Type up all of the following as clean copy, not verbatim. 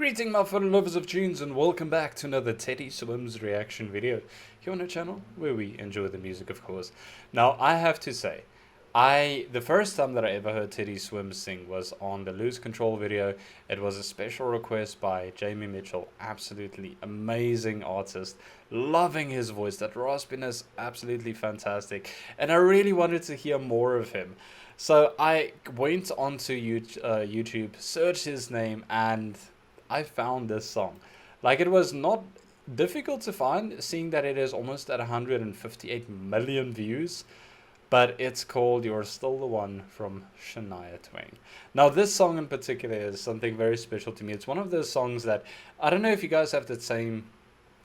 Greeting my fellow lovers of tunes and welcome back to another Teddy Swims reaction video here on our channel where we enjoy the music, of course. Now I have to say, the first time that I ever heard Teddy Swims sing was on the Lose Control video. It was a special request by Jamie Mitchell, absolutely amazing artist, loving his voice, that raspiness, absolutely fantastic, and I really wanted to hear more of him. So I went onto YouTube, searched his name, and I found this song. Like, it was not difficult to find, seeing that it is almost at 158 million views. But it's called You're Still the One from Shania Twain. Now, this song in particular is something very special to me. It's one of those songs that, I don't know if you guys have that same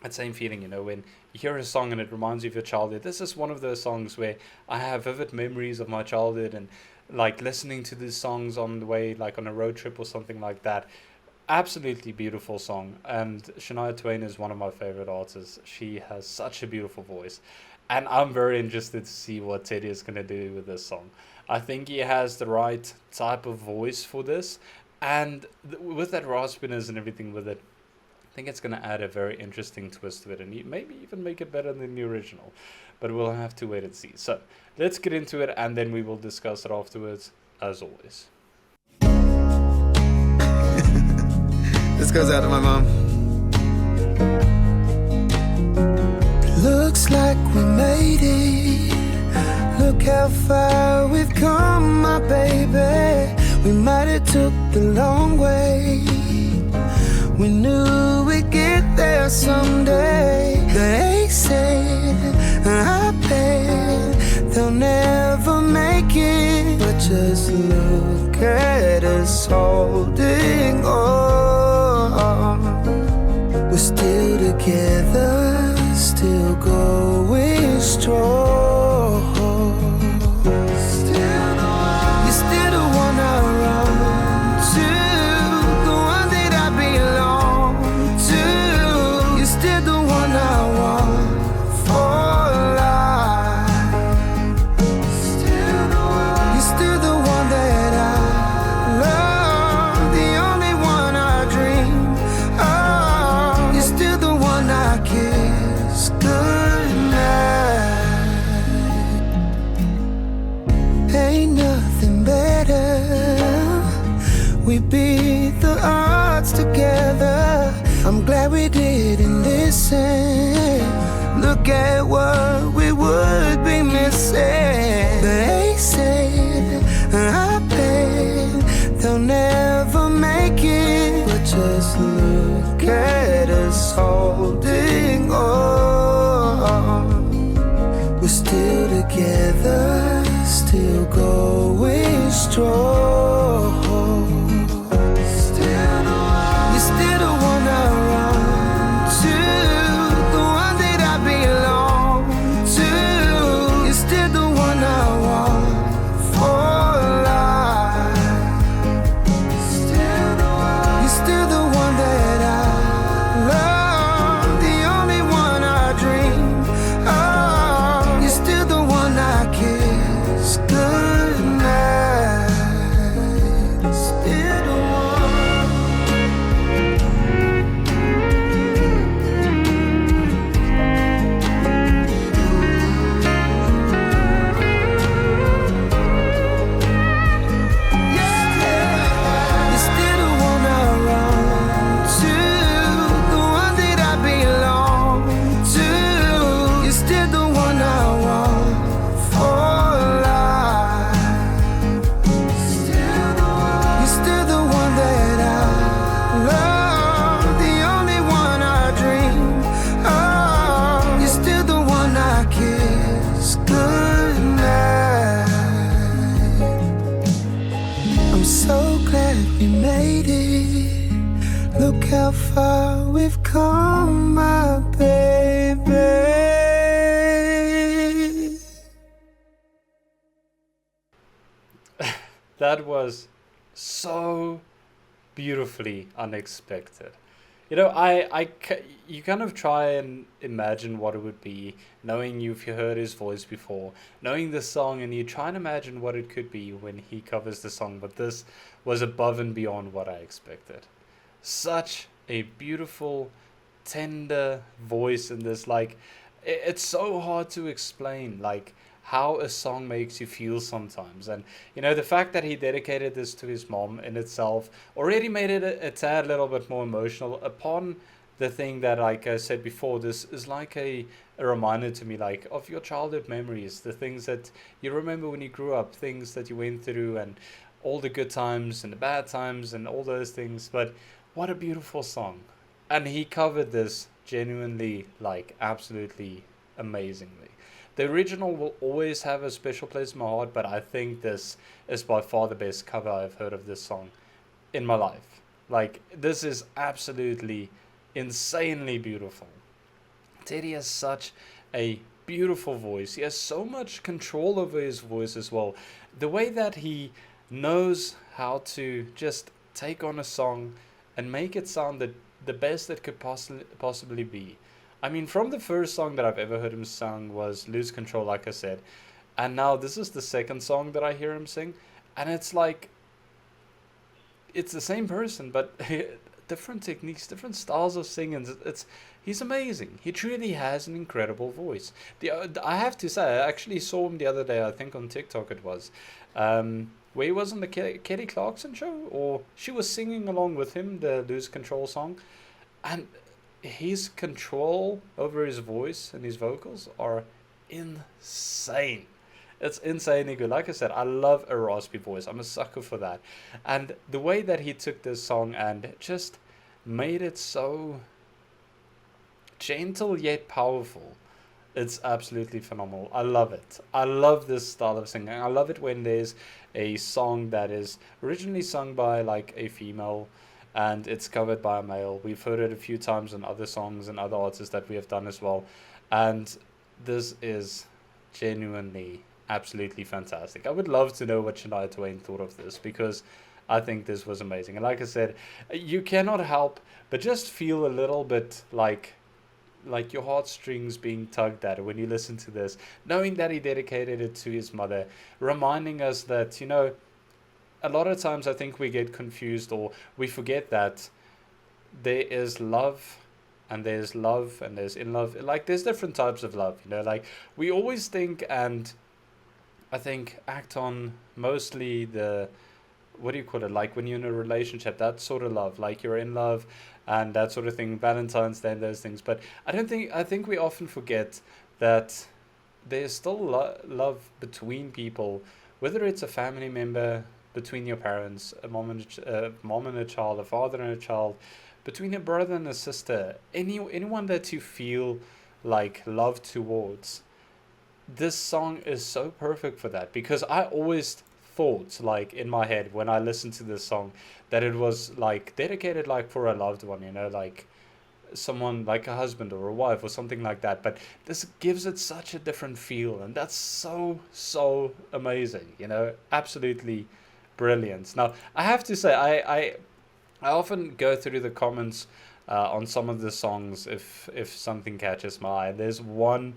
feeling, you know, when you hear a song and it reminds you of your childhood. This is one of those songs where I have vivid memories of my childhood, and like listening to these songs on the way, like on a road trip or something like that. Absolutely beautiful song, and Shania Twain is one of my favorite artists. She has such a beautiful voice, and I'm very interested to see what Teddy is going to do with this song. I think he has the right type of voice for this, and with that raspiness and everything with it, I think it's going to add a very interesting twist to it, and maybe even make it better than the original. But we'll have to wait and see. So let's get into it, and then we will discuss it afterwards, as always. This goes out to my mom. Looks like we made it. Look how far we've come, my baby. We might have took the long way. We knew we'd get there someday. They said, I bet they'll never make it. But just look at us holding on. We're still together, still going strong. Still the one, you're still the one I run to, the one that I belong to. You're still the one I want for life. Still the one, you're still the one that I love, the only one I dream of. You're still the one I kiss goodnight. Ain't nothing better. We beat the odds together. I'm glad we didn't listen. Look at what we would be missing. They said, I bet they'll never make it. But just look at us holding on. We're still together, still going strong. Still the one, you're still the one I run to, the one that I belong to. You're still the one I want for life. Still the one, you're still the one that I love, the only one I dream of. You're still the one I kiss goodnight. Still the one. You're still the one I run to, the one that I belong to. You're still the one I want for life. Still the one, you're still the one that I love, the only one I dream of. You're still the one I kiss goodnight. I'm so glad we made it. Look how far we've come, my baby. That was so beautifully unexpected. You know, you kind of try and imagine what it would be, knowing you've heard his voice before, knowing the song, and you try and imagine what it could be when he covers the song. But this was above and beyond what I expected. Such a beautiful, tender voice in this. Like, it's so hard to explain, like, how a song makes you feel sometimes. And, the fact that he dedicated this to his mom in itself already made it a tad little bit more emotional. Upon the thing that, like I said before, this is like a reminder to me, like, of your childhood memories, the things that you remember when you grew up, things that you went through, and all the good times and the bad times and all those things. But what a beautiful song. And he covered this genuinely, like, absolutely amazingly. The original will always have a special place in my heart, but I think this is by far the best cover I've heard of this song in my life. Like, this is absolutely insanely beautiful. Teddy has such a beautiful voice. He has so much control over his voice as well. The way that he knows how to just take on a song and make it sound the best it could possibly be. I mean, from the first song that I've ever heard him sing was Lose Control, like I said. And now this is the second song that I hear him sing. And it's like, it's the same person, but different techniques, different styles of singing. He's amazing. He truly has an incredible voice. I have to say, I actually saw him the other day. I think on TikTok it was, where he was on the Kelly Clarkson show, or she was singing along with him the Lose Control song, and his control over his voice and his vocals are insane. It's insanely good. Like I said, I love a raspy voice. I'm a sucker for that. And the way that he took this song and just made it so gentle yet powerful, it's absolutely phenomenal. I love it. I love this style of singing. I love it when there's a song that is originally sung by like a female and it's covered by a male. We've heard it a few times in other songs and other artists that we have done as well. And this is genuinely absolutely fantastic. I would love to know what Shania Twain thought of this, because I think this was amazing. And like I said, you cannot help but just feel a little bit like your heartstrings being tugged at when you listen to this, knowing that he dedicated it to his mother, reminding us that, a lot of times I think we get confused or we forget that there is love and there's love and there's in love. Like, there's different types of love, like we always think, and I think act on mostly the, what do you call it, like when you're in a relationship, that sort of love, like you're in love and that sort of thing, Valentine's Day and those things. But I think we often forget that there's still love between people, whether it's a family member, between your parents, a mom and a child, a father and a child, between a brother and a sister, anyone that you feel like love towards. This song is so perfect for that, because I always thought, like, in my head when I listened to this song, that it was like dedicated like for a loved one, like someone like a husband or a wife or something like that. But this gives it such a different feel, and that's so amazing, absolutely brilliant. Now I have to say, I often go through the comments on some of the songs if something catches my eye. There's one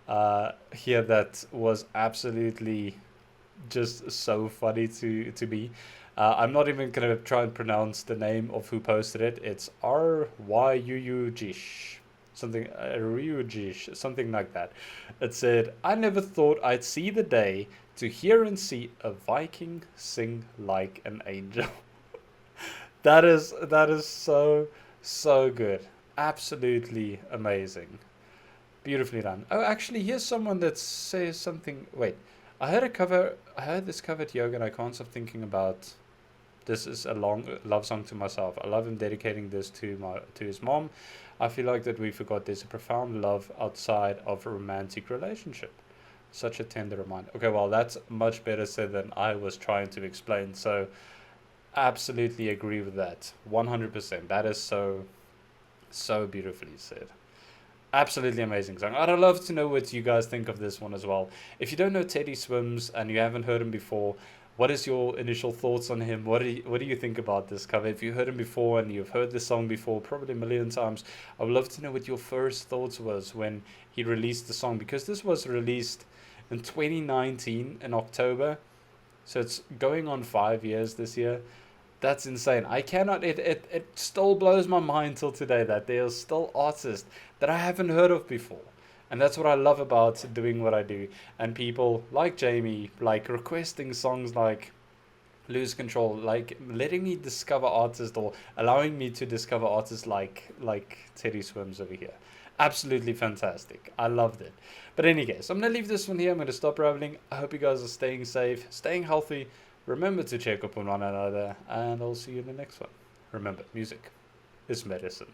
here that was absolutely just so funny to me. I'm not even gonna try and pronounce the name of who posted it. It's Ryujish, something Ryujish, something like that. It said, "I never thought I'd see the day to hear and see a Viking sing like an angel." That is so good, absolutely amazing. Beautifully done. Oh, actually, here's someone that says something. Wait, I heard this covered yoga, and I can't stop thinking about. This is a long love song to myself. I love him dedicating this to his mom. I feel like that we forgot there's a profound love outside of a romantic relationship. Such a tender reminder. Okay, well, that's much better said than I was trying to explain. So, absolutely agree with that. 100%. That is so beautifully said. Absolutely amazing song. I'd love to know what you guys think of this one as well. If you don't know Teddy Swims and you haven't heard him before, what is your initial thoughts on him? What do you think about this cover? If you heard him before and you've heard this song before, probably a million times, I would love to know what your first thoughts was when he released the song, because this was released in 2019 in October, so it's going on 5 years this year. That's insane. I cannot. It still blows my mind till today that there are still artists that I haven't heard of before, and that's what I love about doing what I do. And people like Jamie, like requesting songs like "Lose Control," like letting me discover artists or allowing me to discover artists like Teddy Swims over here. Absolutely fantastic. I loved it. But in any case, I'm gonna leave this one here. I'm gonna stop rambling. I hope you guys are staying safe, staying healthy. Remember to check up on one another, and I'll see you in the next one. Remember, music is medicine.